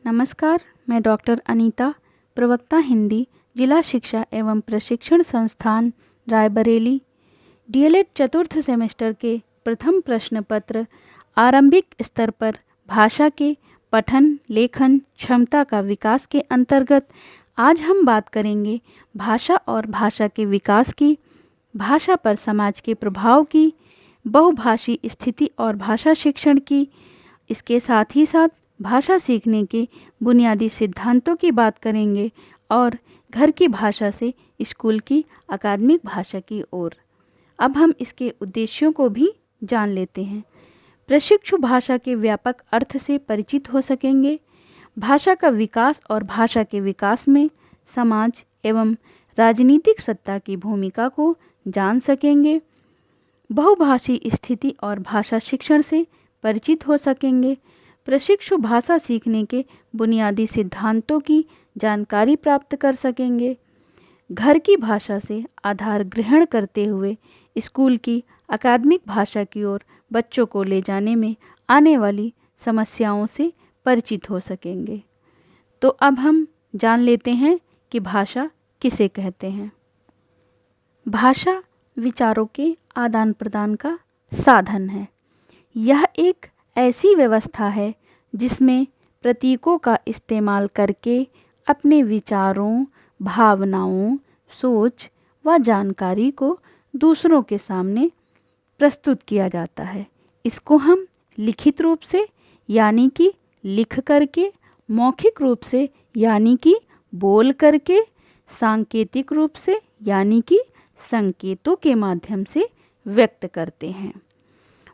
नमस्कार, मैं डॉक्टर अनीता, प्रवक्ता हिंदी, जिला शिक्षा एवं प्रशिक्षण संस्थान रायबरेली, डीएलएड चतुर्थ सेमेस्टर के प्रथम प्रश्न पत्र आरंभिक स्तर पर भाषा के पठन लेखन क्षमता का विकास के अंतर्गत आज हम बात करेंगे भाषा और भाषा के विकास की, भाषा पर समाज के प्रभाव की, बहुभाषी स्थिति और भाषा शिक्षण की। इसके साथ ही साथ भाषा सीखने के बुनियादी सिद्धांतों की बात करेंगे और घर की भाषा से स्कूल की अकादमिक भाषा की ओर। अब हम इसके उद्देश्यों को भी जान लेते हैं। प्रशिक्षु भाषा के व्यापक अर्थ से परिचित हो सकेंगे। भाषा का विकास और भाषा के विकास में समाज एवं राजनीतिक सत्ता की भूमिका को जान सकेंगे। बहुभाषी स्थिति और भाषा शिक्षण से परिचित हो सकेंगे। प्रशिक्षु भाषा सीखने के बुनियादी सिद्धांतों की जानकारी प्राप्त कर सकेंगे। घर की भाषा से आधार ग्रहण करते हुए स्कूल की अकादमिक भाषा की ओर बच्चों को ले जाने में आने वाली समस्याओं से परिचित हो सकेंगे। तो अब हम जान लेते हैं कि भाषा किसे कहते हैं। भाषा विचारों के आदान प्रदान का साधन है। यह एक ऐसी व्यवस्था है जिसमें प्रतीकों का इस्तेमाल करके अपने विचारों, भावनाओं, सोच व जानकारी को दूसरों के सामने प्रस्तुत किया जाता है। इसको हम लिखित रूप से यानी कि लिख करके, मौखिक रूप से यानी कि बोल करके, सांकेतिक रूप से यानी कि संकेतों के माध्यम से व्यक्त करते हैं।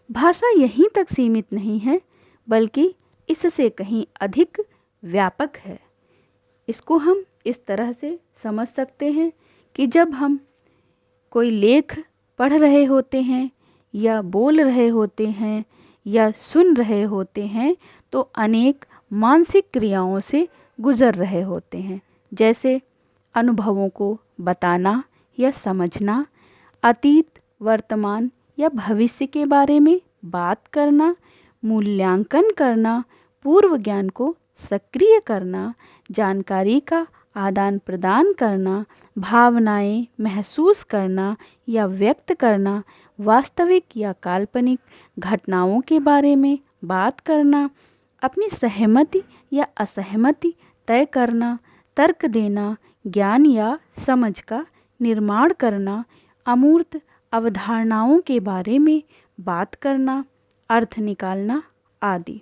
भाषा यहीं तक सीमित नहीं है बल्कि इससे कहीं अधिक व्यापक है। इसको हम इस तरह से समझ सकते हैं कि जब हम कोई लेख पढ़ रहे होते हैं या बोल रहे होते हैं या सुन रहे होते हैं तो अनेक मानसिक क्रियाओं से गुजर रहे होते हैं, जैसे अनुभवों को बताना या समझना, अतीत, वर्तमान या भविष्य के बारे में बात करना, मूल्यांकन करना, पूर्व ज्ञान को सक्रिय करना, जानकारी का आदान प्रदान करना, भावनाएं महसूस करना या व्यक्त करना, वास्तविक या काल्पनिक घटनाओं के बारे में बात करना, अपनी सहमति या असहमति तय करना, तर्क देना, ज्ञान या समझ का निर्माण करना, अमूर्त अवधारणाओं के बारे में बात करना, अर्थ निकालना आदि।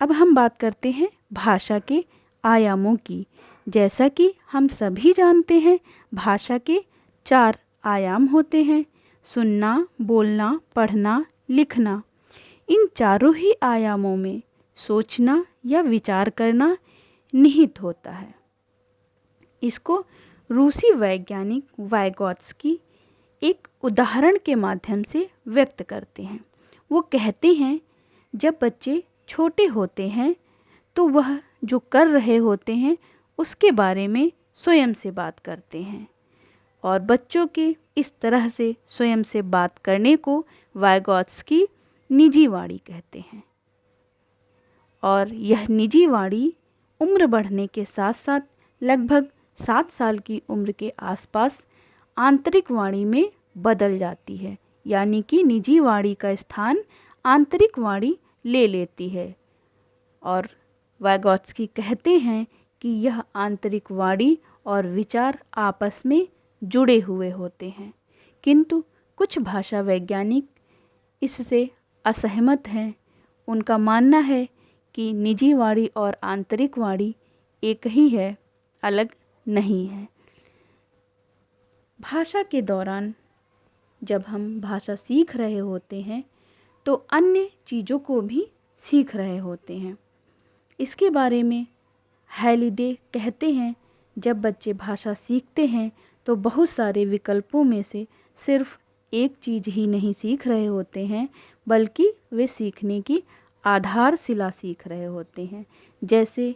अब हम बात करते हैं भाषा के आयामों की। जैसा कि हम सभी जानते हैं, भाषा के 4 आयाम होते हैं: सुनना, बोलना, पढ़ना, लिखना। इन चारों ही आयामों में सोचना या विचार करना निहित होता है। इसको रूसी वैज्ञानिक वाइगोत्स्की एक उदाहरण के माध्यम से व्यक्त करते हैं। वो कहते हैं, जब बच्चे छोटे होते हैं तो वह जो कर रहे होते हैं उसके बारे में स्वयं से बात करते हैं और बच्चों के इस तरह से स्वयं से बात करने को वाइगोत्स्की निजी वाणी कहते हैं। और यह निजी वाणी उम्र बढ़ने के साथ साथ लगभग 7 साल की उम्र के आसपास आंतरिक वाणी में बदल जाती है, यानी कि निजी वाणी का स्थान आंतरिक वाणी ले लेती है। और वाइगोत्स्की कहते हैं कि यह आंतरिक वाणी और विचार आपस में जुड़े हुए होते हैं, किंतु कुछ भाषा वैज्ञानिक इससे असहमत हैं। उनका मानना है कि निजी वाणी और आंतरिक वाणी एक ही है, अलग नहीं है। भाषा के दौरान जब हम भाषा सीख रहे होते हैं तो अन्य चीज़ों को भी सीख रहे होते हैं। इसके बारे में हैलिडे कहते हैं, जब बच्चे भाषा सीखते हैं तो बहुत सारे विकल्पों में से सिर्फ एक चीज़ ही नहीं सीख रहे होते हैं बल्कि वे सीखने की आधारशिला सीख रहे होते हैं। जैसे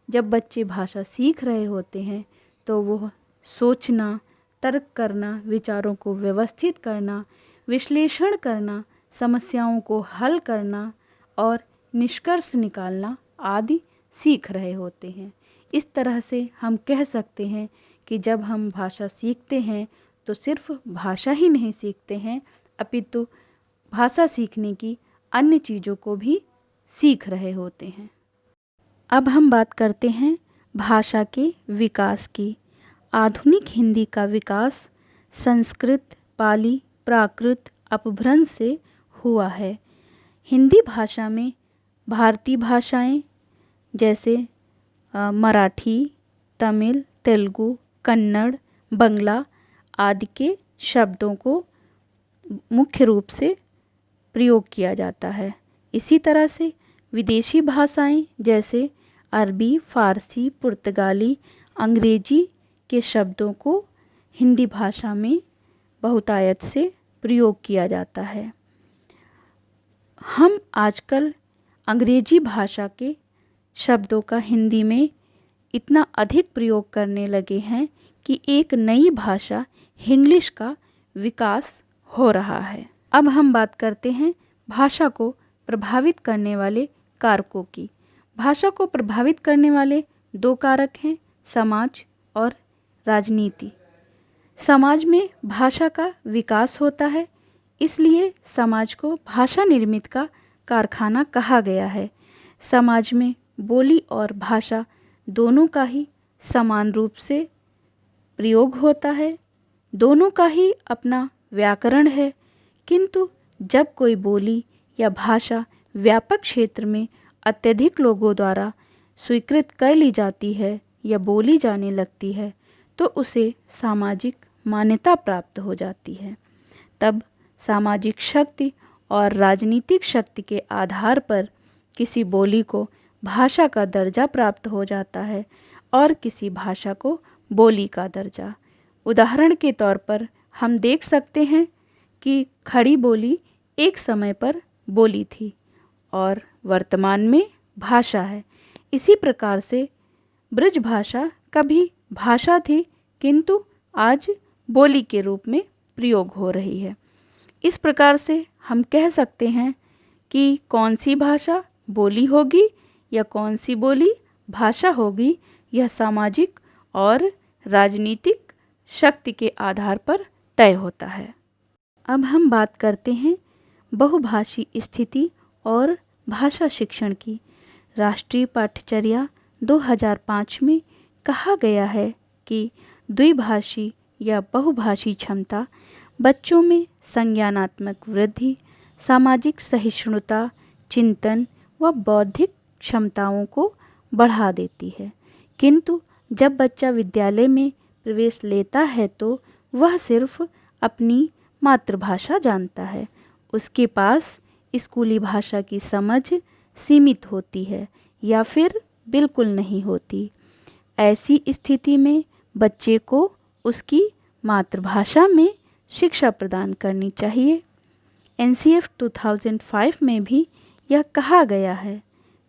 जब बच्चे भाषा सीख रहे होते हैं तो वह सोचना, तर्क करना, विचारों को व्यवस्थित करना, विश्लेषण करना, समस्याओं को हल करना और निष्कर्ष निकालना आदि सीख रहे होते हैं। इस तरह से हम कह सकते हैं कि जब हम भाषा सीखते हैं तो सिर्फ भाषा ही नहीं सीखते हैं, अपितु भाषा सीखने की अन्य चीज़ों को भी सीख रहे होते हैं। अब हम बात करते हैं भाषा के विकास की। आधुनिक हिंदी का विकास संस्कृत, पाली, प्राकृत, अपभ्रंश से हुआ है। हिंदी भाषा में भारतीय भाषाएं जैसे मराठी, तमिल, तेलुगु, कन्नड़, बंगला आदि के शब्दों को मुख्य रूप से प्रयोग किया जाता है। इसी तरह से विदेशी भाषाएं जैसे अरबी, फारसी, पुर्तगाली, अंग्रेजी के शब्दों को हिंदी भाषा में बहुतायत से प्रयोग किया जाता है। हम आजकल अंग्रेजी भाषा के शब्दों का हिंदी में इतना अधिक प्रयोग करने लगे हैं कि एक नई भाषा हिंग्लिश का विकास हो रहा है। अब हम बात करते हैं भाषा को प्रभावित करने वाले कारकों की। भाषा को प्रभावित करने वाले दो कारक हैं, समाज और राजनीति। समाज में भाषा का विकास होता है, इसलिए समाज को भाषा निर्मित का कारखाना कहा गया है। समाज में बोली और भाषा दोनों का ही समान रूप से प्रयोग होता है, दोनों का ही अपना व्याकरण है, किंतु जब कोई बोली या भाषा व्यापक क्षेत्र में अत्यधिक लोगों द्वारा स्वीकृत कर ली जाती है या बोली जाने लगती है तो उसे सामाजिक मान्यता प्राप्त हो जाती है। तब सामाजिक शक्ति और राजनीतिक शक्ति के आधार पर किसी बोली को भाषा का दर्जा प्राप्त हो जाता है और किसी भाषा को बोली का दर्जा। उदाहरण के तौर पर हम देख सकते हैं कि खड़ी बोली एक समय पर बोली थी और वर्तमान में भाषा है। इसी प्रकार से ब्रज भाषा कभी भाषा थी किंतु आज बोली के रूप में प्रयोग हो रही है। इस प्रकार से हम कह सकते हैं कि कौन सी भाषा बोली होगी या कौन सी बोली भाषा होगी, यह सामाजिक और राजनीतिक शक्ति के आधार पर तय होता है। अब हम बात करते हैं बहुभाषी स्थिति और भाषा शिक्षण की। राष्ट्रीय पाठ्यचर्या 2005 में कहा गया है कि द्विभाषी या बहुभाषी क्षमता बच्चों में संज्ञानात्मक वृद्धि, सामाजिक सहिष्णुता, चिंतन व बौद्धिक क्षमताओं को बढ़ा देती है। किंतु जब बच्चा विद्यालय में प्रवेश लेता है तो वह सिर्फ अपनी मातृभाषा जानता है। उसके पास स्कूली भाषा की समझ सीमित होती है या फिर बिल्कुल नहीं होती। ऐसी स्थिति में बच्चे को उसकी मातृभाषा में शिक्षा प्रदान करनी चाहिए। NCF 2005 में भी यह कहा गया है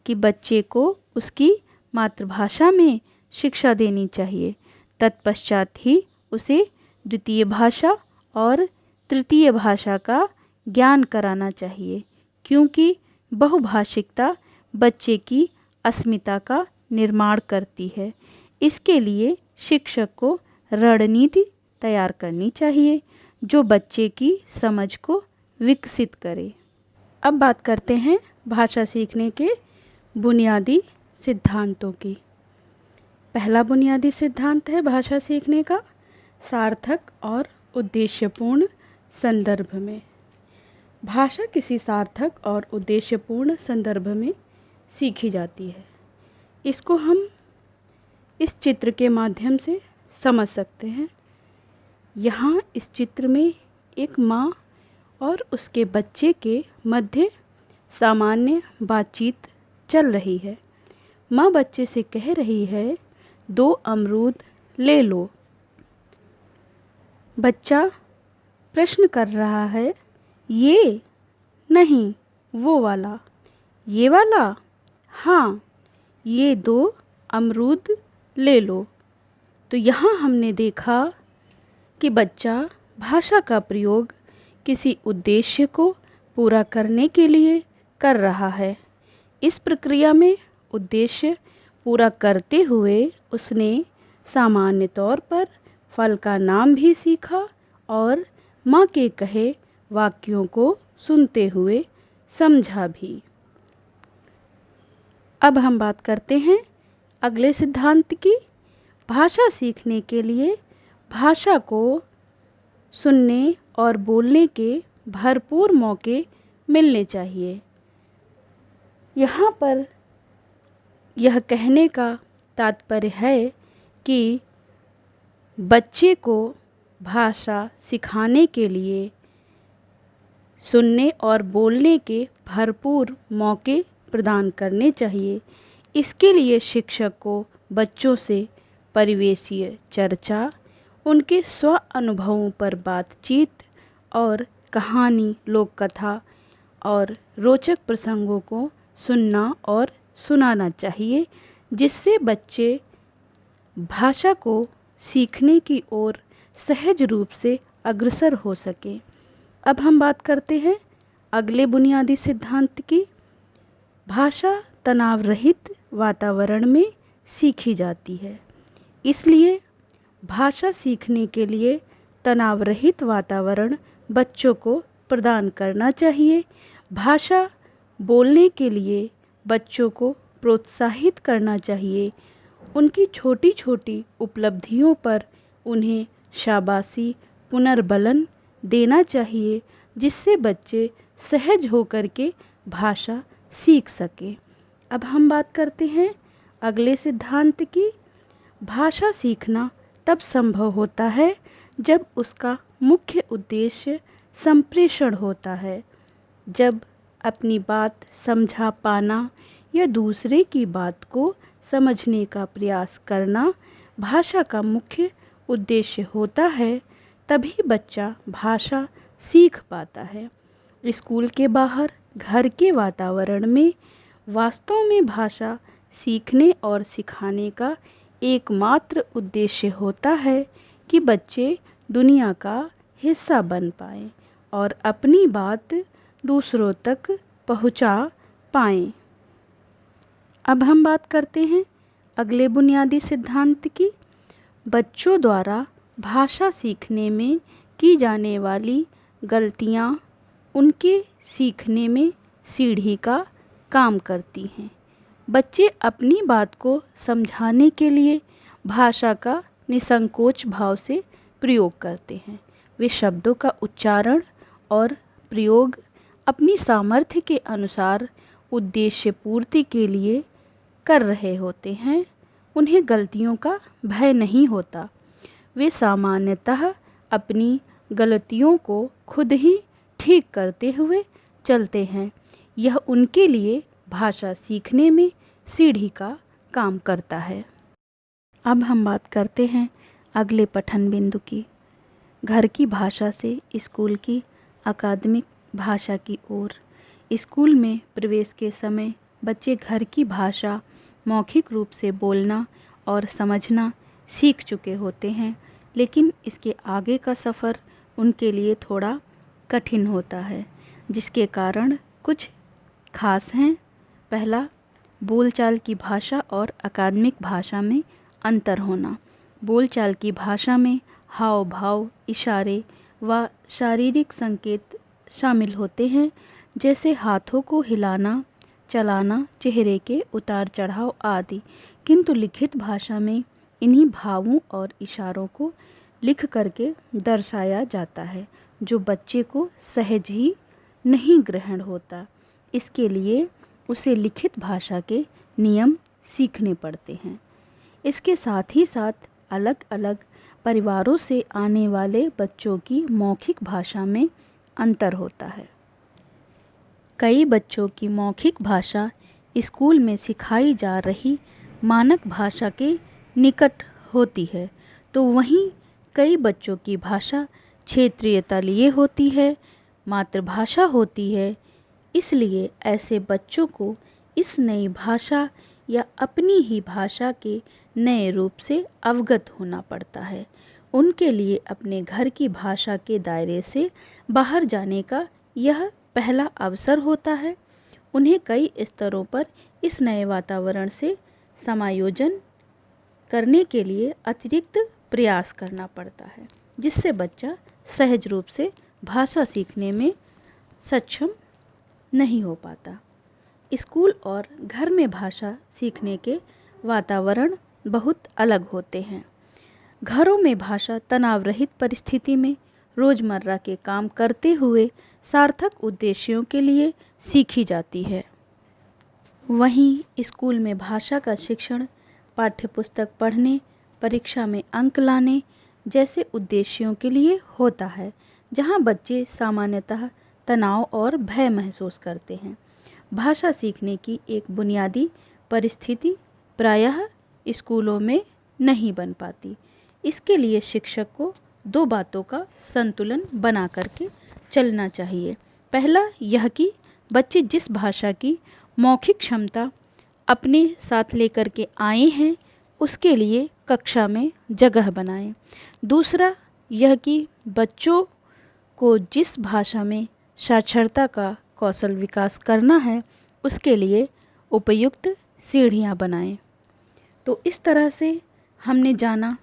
कि बच्चे को उसकी मातृभाषा में शिक्षा देनी चाहिए, तत्पश्चात ही उसे द्वितीय भाषा और तृतीय भाषा का ज्ञान कराना चाहिए, क्योंकि बहुभाषिकता बच्चे की अस्मिता का निर्माण करती है। इसके लिए शिक्षक को रणनीति तैयार करनी चाहिए जो बच्चे की समझ को विकसित करे। अब बात करते हैं भाषा सीखने के बुनियादी सिद्धांतों की। पहला बुनियादी सिद्धांत है भाषा सीखने का, सार्थक और उद्देश्यपूर्ण संदर्भ में। भाषा किसी सार्थक और उद्देश्यपूर्ण संदर्भ में सीखी जाती है। इसको हम इस चित्र के माध्यम से समझ सकते हैं। यहाँ इस चित्र में एक माँ और उसके बच्चे के मध्य सामान्य बातचीत चल रही है। माँ बच्चे से कह रही है, 2 अमरूद ले लो। बच्चा प्रश्न कर रहा है, ये नहीं, वो वाला। ये वाला? हाँ, ये 2 अमरूद ले लो। तो यहाँ हमने देखा कि बच्चा भाषा का प्रयोग किसी उद्देश्य को पूरा करने के लिए कर रहा है। इस प्रक्रिया में उद्देश्य पूरा करते हुए उसने सामान्य तौर पर फल का नाम भी सीखा और माँ के कहे वाक्यों को सुनते हुए समझा भी। अब हम बात करते हैं अगले सिद्धांत की। भाषा सीखने के लिए भाषा को सुनने और बोलने के भरपूर मौके मिलने चाहिए। यहाँ पर यह कहने का तात्पर्य है कि बच्चे को भाषा सिखाने के लिए सुनने और बोलने के भरपूर मौके प्रदान करने चाहिए। इसके लिए शिक्षक को बच्चों से परिवेशीय चर्चा, उनके स्व अनुभवों पर बातचीत और कहानी, लोक कथा और रोचक प्रसंगों को सुनना और सुनाना चाहिए, जिससे बच्चे भाषा को सीखने की ओर सहज रूप से अग्रसर हो सके। अब हम बात करते हैं अगले बुनियादी सिद्धांत की। भाषा तनाव रहित वातावरण में सीखी जाती है, इसलिए भाषा सीखने के लिए तनाव रहित वातावरण बच्चों को प्रदान करना चाहिए। भाषा बोलने के लिए बच्चों को प्रोत्साहित करना चाहिए। उनकी छोटी छोटी उपलब्धियों पर उन्हें शाबाशी, पुनर्बलन देना चाहिए, जिससे बच्चे सहज होकर के भाषा सीख सकें। अब हम बात करते हैं अगले सिद्धांत की। भाषा सीखना तब संभव होता है जब उसका मुख्य उद्देश्य संप्रेषण होता है। जब अपनी बात समझा पाना या दूसरे की बात को समझने का प्रयास करना भाषा का मुख्य उद्देश्य होता है, तभी बच्चा भाषा सीख पाता है। स्कूल के बाहर, घर के वातावरण में वास्तव में भाषा सीखने और सिखाने का एकमात्र उद्देश्य होता है कि बच्चे दुनिया का हिस्सा बन पाएं और अपनी बात दूसरों तक पहुंचा पाएं। अब हम बात करते हैं अगले बुनियादी सिद्धांत की। बच्चों द्वारा भाषा सीखने में की जाने वाली गलतियां उनके सीखने में सीढ़ी का काम करती हैं। बच्चे अपनी बात को समझाने के लिए भाषा का निसंकोच भाव से प्रयोग करते हैं। वे शब्दों का उच्चारण और प्रयोग अपनी सामर्थ्य के अनुसार उद्देश्य पूर्ति के लिए कर रहे होते हैं। उन्हें गलतियों का भय नहीं होता। वे सामान्यतः अपनी गलतियों को खुद ही ठीक करते हुए चलते हैं। यह उनके लिए भाषा सीखने में सीढ़ी का काम करता है। अब हम बात करते हैं अगले पठन बिंदु की। घर की भाषा से स्कूल की अकादमिक भाषा की ओर। स्कूल में प्रवेश के समय बच्चे घर की भाषा मौखिक रूप से बोलना और समझना सीख चुके होते हैं, लेकिन इसके आगे का सफ़र उनके लिए थोड़ा कठिन होता है, जिसके कारण कुछ खास हैं। पहला, बोलचाल की भाषा और अकादमिक भाषा में अंतर होना। बोलचाल की भाषा में हाव भाव, इशारे व शारीरिक संकेत शामिल होते हैं, जैसे हाथों को हिलाना, चलाना, चेहरे के उतार चढ़ाव आदि। किंतु लिखित भाषा में इन्हीं भावों और इशारों को लिख करके दर्शाया जाता है, जो बच्चे को सहज ही नहीं ग्रहण होता। इसके लिए उसे लिखित भाषा के नियम सीखने पड़ते हैं। इसके साथ ही साथ अलग अलग परिवारों से आने वाले बच्चों की मौखिक भाषा में अंतर होता है। कई बच्चों की मौखिक भाषा स्कूल में सिखाई जा रही मानक भाषा के निकट होती है, तो वहीं कई बच्चों की भाषा क्षेत्रीय तलीय होती है, मातृभाषा होती है। इसलिए ऐसे बच्चों को इस नई भाषा या अपनी ही भाषा के नए रूप से अवगत होना पड़ता है। उनके लिए अपने घर की भाषा के दायरे से बाहर जाने का यह पहला अवसर होता है। उन्हें कई स्तरों पर इस नए वातावरण से समायोजन करने के लिए अतिरिक्त प्रयास करना पड़ता है, जिससे बच्चा सहज रूप से भाषा सीखने में सक्षम नहीं हो पाता। स्कूल और घर में भाषा सीखने के वातावरण बहुत अलग होते हैं। घरों में भाषा तनाव रहित परिस्थिति में रोज़मर्रा के काम करते हुए सार्थक उद्देश्यों के लिए सीखी जाती है। वहीं स्कूल में भाषा का शिक्षण पाठ्यपुस्तक पढ़ने, परीक्षा में अंक लाने जैसे उद्देश्यों के लिए होता है, जहां बच्चे सामान्यतः तनाव और भय महसूस करते हैं। भाषा सीखने की एक बुनियादी परिस्थिति प्रायः स्कूलों में नहीं बन पाती। इसके लिए शिक्षक को दो बातों का संतुलन बना करके चलना चाहिए। पहला यह कि बच्चे जिस भाषा की मौखिक क्षमता अपने साथ लेकर के आए हैं उसके लिए कक्षा में जगह बनाएं। दूसरा यह कि बच्चों को जिस भाषा में साक्षरता का कौशल विकास करना है उसके लिए उपयुक्त सीढ़ियाँ बनाएं। तो इस तरह से हमने जाना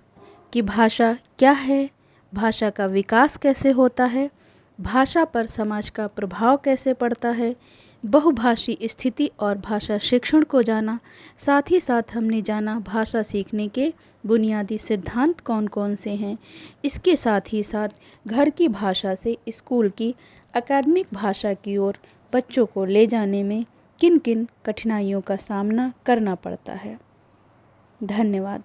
कि भाषा क्या है, भाषा का विकास कैसे होता है, भाषा पर समाज का प्रभाव कैसे पड़ता है, बहुभाषी स्थिति और भाषा शिक्षण को जाना। साथ ही साथ हमने जाना भाषा सीखने के बुनियादी सिद्धांत कौन कौन से हैं। इसके साथ ही साथ घर की भाषा से स्कूल की अकादमिक भाषा की ओर बच्चों को ले जाने में किन किन कठिनाइयों का सामना करना पड़ता है। धन्यवाद।